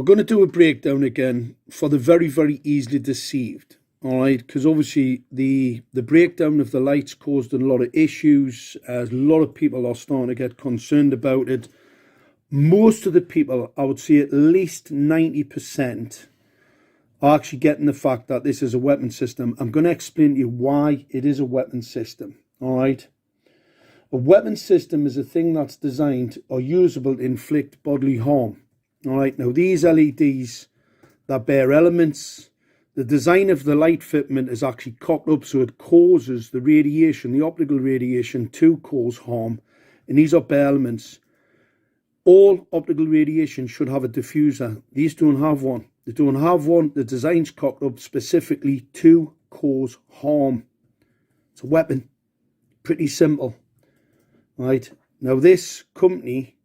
We're going to do a breakdown again for the very, very easily deceived. All right, because obviously the breakdown of the lights caused a lot of issues. A lot of people are starting to get concerned about it. Most of the people, I would say at least 90%, are actually getting the fact that this is a weapon system. I'm going to explain to you why it is a weapon system. All right. A weapon system is a thing that's designed or usable to inflict bodily harm. All right. Now, these LEDs that bear elements, the design of the light fitment is actually cocked up so it causes the radiation, the optical radiation, to cause harm. And these are bare elements. All optical radiation should have a diffuser. These don't have one. They don't have one. The design's cocked up specifically to cause harm. It's a weapon. Pretty simple. Right. Now this company,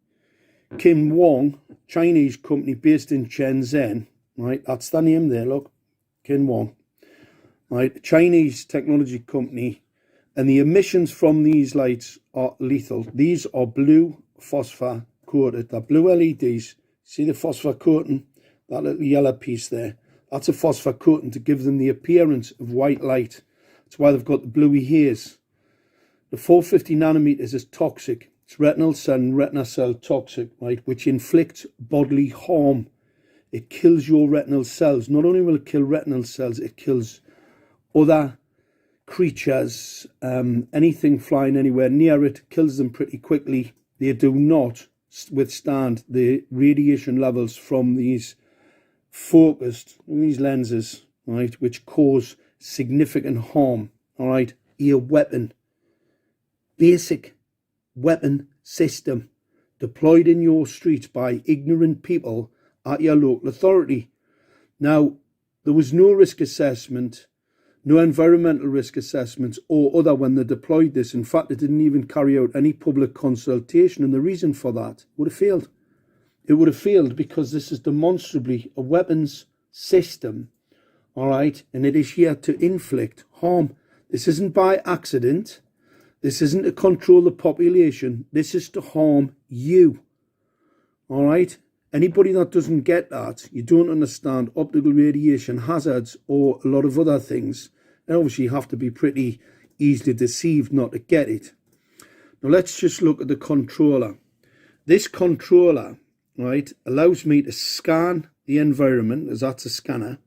Kim Wong, Chinese company based in Shenzhen, right, that's the name there, look, Kim Wong, right, Chinese technology company, and the emissions from these lights are lethal. These are blue phosphor coated. They're blue LEDs. See the phosphor coating? That little yellow piece there. That's a phosphor coating to give them the appearance of white light. That's why they've got the bluey haze. The 450 nanometers is toxic. It's retinal cell and retina cell toxic, right, which inflicts bodily harm. It kills your retinal cells. Not only will it kill retinal cells, it kills other creatures. Anything flying anywhere near it kills them pretty quickly. They do not withstand the radiation levels from these these lenses, right, which cause significant harm. All right, a weapon. Basic weapon system deployed in your streets by ignorant people at your local authority. Now, there was no risk assessment, no environmental risk assessments or other when they deployed this. In fact, they didn't even carry out any public consultation, and the reason for that would have failed. It would have failed because this is demonstrably a weapons system, all right, and it is here to inflict harm. This isn't by accident. This isn't to control the population. This is to harm you. All right? Anybody that doesn't get that, you don't understand optical radiation hazards or a lot of other things, and obviously you have to be pretty easily deceived not to get it. Now let's just look at the controller. This controller, right, allows me to scan the environment, as that's a scanner,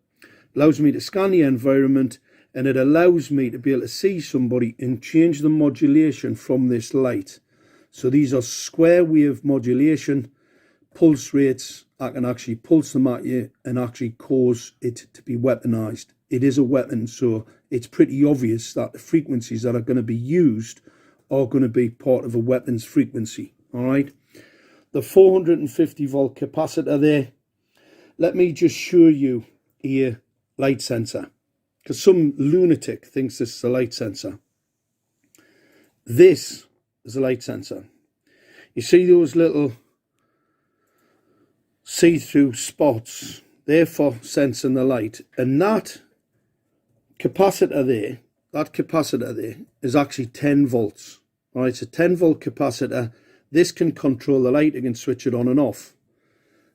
allows me to scan the environment, and it allows me to be able to see somebody and change the modulation from this light. So these are square wave modulation, pulse rates. I can actually pulse them at you and actually cause it to be weaponized. It is a weapon, so it's pretty obvious that the frequencies that are going to be used are going to be part of a weapons frequency. All right. The 450 volt capacitor there. Let me just show you a light sensor, because some lunatic thinks this is a light sensor. This is a light sensor. You see those little see-through spots? They're for sensing the light. And that capacitor there is actually 10 volts. All right, it's a 10 volt capacitor. This can control the light. You can switch it on and off.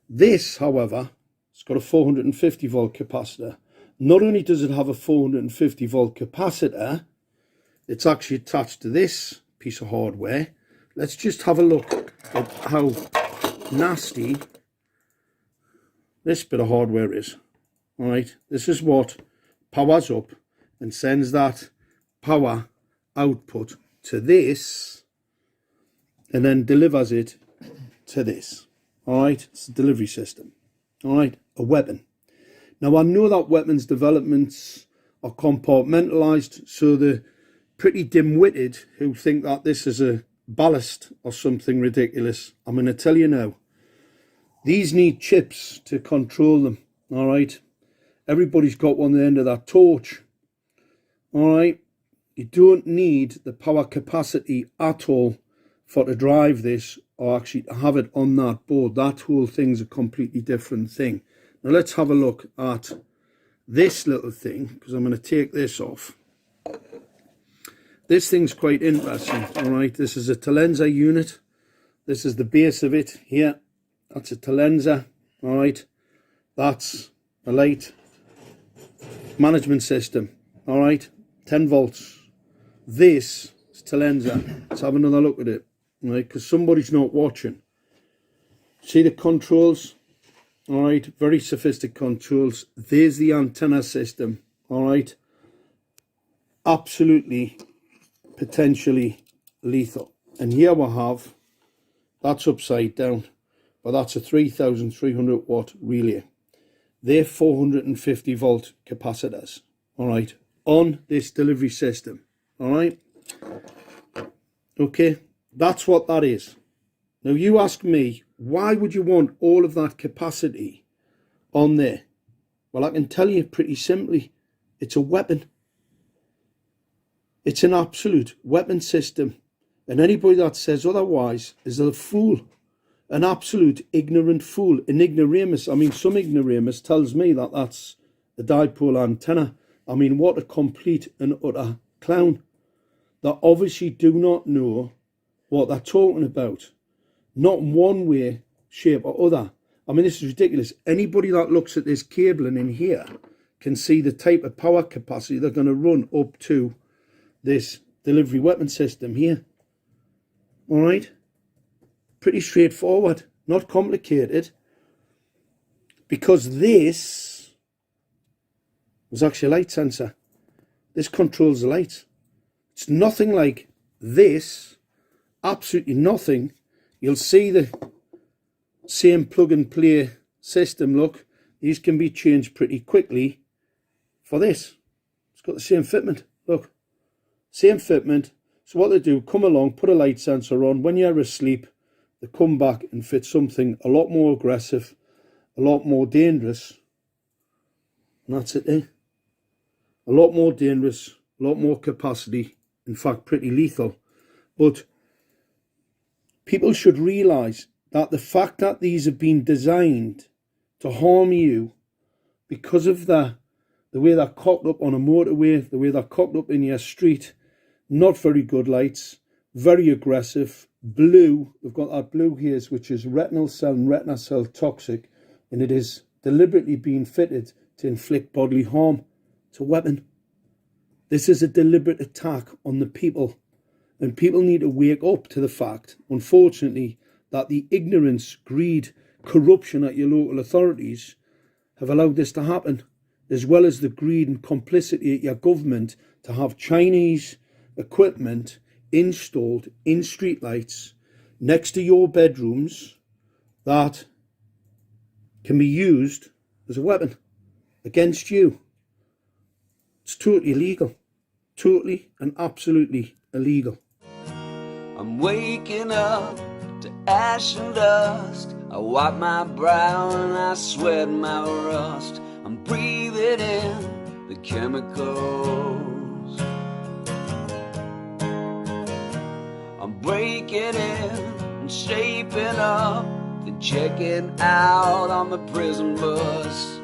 This, however, it's got a 450 volt capacitor. Not only does it have a 450 volt capacitor, it's actually attached to this piece of hardware. Let's just have a look at how nasty this bit of hardware is. All right, this is what powers up and sends that power output to this and then delivers it to this. All right, it's a delivery system. All right, a weapon. Now, I know that weapons developments are compartmentalised, so the pretty dim-witted who think that this is a ballast or something ridiculous, I'm going to tell you now, these need chips to control them, all right? Everybody's got one at the end of that torch, all right? You don't need the power capacity at all for to drive this or actually to have it on that board. That whole thing's a completely different thing. Now let's have a look at this little thing, because I'm going to take this off. This thing's quite interesting, all right? This is a Talenza unit. This is the base of it here. That's a Talenza, all right? That's a light management system. All right, 10 volts. This is Talenza. Let's have another look at it, right? Because somebody's not watching. See the controls? All right, very sophisticated controls. There's the antenna system. All right, absolutely, potentially lethal. And here we have, that's upside down, but that's a 3,300 watt relay. They're 450 volt capacitors. All right, on this delivery system. All right, okay, that's what that is. Now you ask me, why would you want all of that capacity on there? Well, I can tell you pretty simply, it's a weapon. It's an absolute weapon system. And anybody that says otherwise is a fool. An absolute ignorant fool. An ignoramus. I mean, some ignoramus tells me that that's a dipole antenna. I mean, what a complete and utter clown. They obviously do not know what they're talking about. Not in one way, shape or other. I mean, this is ridiculous. Anybody that looks at this cabling in here can see the type of power capacity they're going to run up to this delivery weapon system here. All right, pretty straightforward, not complicated, because this was actually a light sensor. This controls the lights. It's nothing like this, absolutely nothing. You'll see the same plug and play system. Look, these can be changed pretty quickly for this. It's got the same fitment, look, same fitment. So what they do, come along, put a light sensor on. When you're asleep, they come back and fit something a lot more aggressive, a lot more dangerous. And that's it there. A lot more dangerous, a lot more capacity. In fact, pretty lethal. But people should realise that the fact that these have been designed to harm you because of the way they're cocked up on a motorway, the way they're cocked up in your street, not very good lights, very aggressive, blue. We've got that blue here, which is retinal cell and retina cell toxic, and it is deliberately being fitted to inflict bodily harm. It's a weapon. This is a deliberate attack on the people, and people need to wake up to the fact, unfortunately, that the ignorance, greed, corruption at your local authorities have allowed this to happen, as well as the greed and complicity at your government to have Chinese equipment installed in streetlights next to your bedrooms that can be used as a weapon against you. It's totally illegal. Totally and absolutely illegal. I'm waking up to ash and dust. I wipe my brow and I sweat my rust. I'm breathing in the chemicals. I'm breaking in and shaping up, then checking out on the prison bus.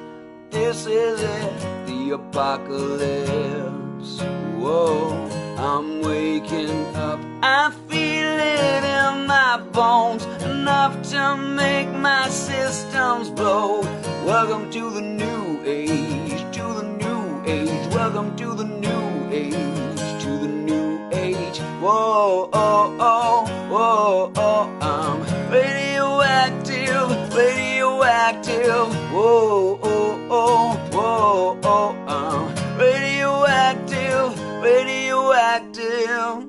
This is it, the apocalypse. Whoa, I'm waking up. I feel it in my bones, enough to make my systems blow. Welcome to the new age, to the new age. Welcome to the new age, to the new age. Whoa, oh, oh, whoa, oh, I'm radioactive, radioactive. Whoa, oh, oh, whoa, oh, I'm radioactive, radioactive.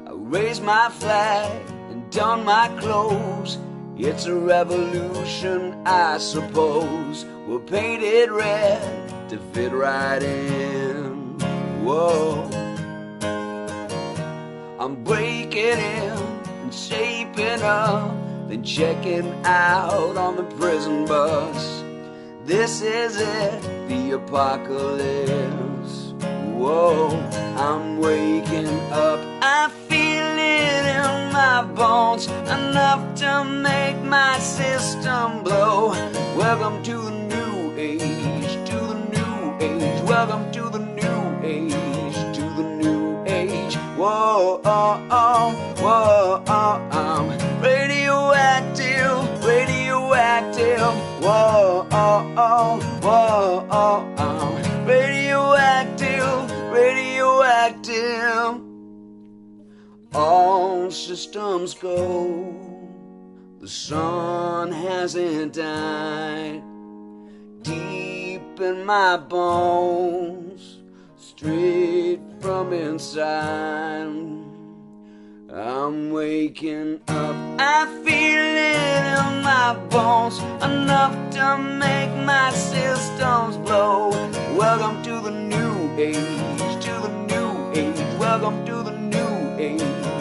I raised my flag and donned my clothes. It's a revolution, I suppose. We'll paint it red to fit right in. Whoa, I'm breaking in and shaping up, then checking out on the prison bus. This is it, the apocalypse. Whoa, I'm waking up. I feel it in my bones, enough to make my system blow. Welcome to the new age, to the new age. Welcome to the new age, to the new age. Whoa, oh, oh, whoa, oh, I'm radioactive, radioactive. all systems go. The sun hasn't died deep in my bones, straight from inside. I'm waking up, I feel it in my bones, enough to make my systems blow. Welcome to the new age, to the new age, welcome to the new age.